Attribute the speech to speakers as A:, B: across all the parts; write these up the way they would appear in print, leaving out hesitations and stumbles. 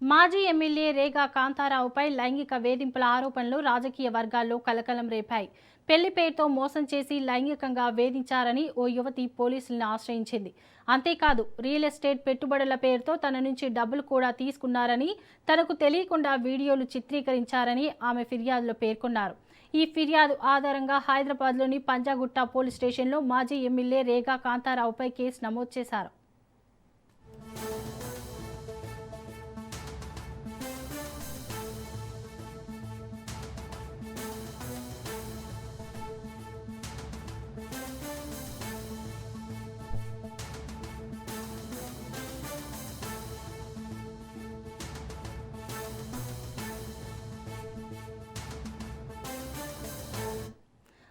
A: మాజీ ఎమ్మెల్యే రేగా కాంతారావుపై లైంగిక వేధింపుల ఆరోపణలు రాజకీయ వర్గాల్లో కలకలం రేపాయి. పెళ్లి పేరుతో మోసం చేసి లైంగికంగా వేధించారని ఓ యువతి పోలీసులను ఆశ్రయించింది. అంతేకాదు, రియల్ ఎస్టేట్ పెట్టుబడుల పేరుతో తన నుంచి డబ్బులు కూడా తీసుకున్నారని, తనకు తెలియకుండా వీడియోలు చిత్రీకరించారని ఆమె ఫిర్యాదులో పేర్కొన్నారు. ఈ ఫిర్యాదు ఆధారంగా హైదరాబాద్లోని పంజాగుట్ట పోలీస్ స్టేషన్లో మాజీ ఎమ్మెల్యే రేగా కాంతారావుపై కేసు నమోదు చేశారు.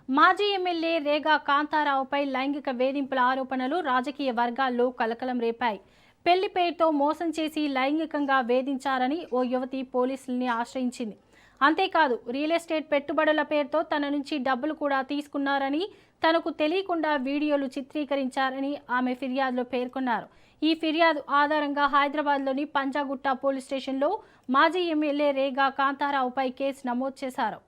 A: మాజీ ఎమ్మెల్యే రేగా కాంతారావుపై లైంగిక వేధింపుల ఆరోపణలు రాజకీయ వర్గాల్లో కలకలం రేపాయి. పెళ్లి పేరుతో మోసం చేసి లైంగికంగా వేధించారని ఓ యువతి పోలీసుల్ని ఆశ్రయించింది. అంతేకాదు, రియల్ ఎస్టేట్ పెట్టుబడుల పేరుతో తన నుంచి డబ్బులు కూడా తీసుకున్నారని, తనకు తెలియకుండా వీడియోలు చిత్రీకరించారని ఆమె ఫిర్యాదులో పేర్కొన్నారు. ఈ ఫిర్యాదు ఆధారంగా హైదరాబాద్లోని పంజాగుట్ట పోలీస్ స్టేషన్లో మాజీ ఎమ్మెల్యే రేగా కాంతారావుపై కేసు నమోదు చేశారు.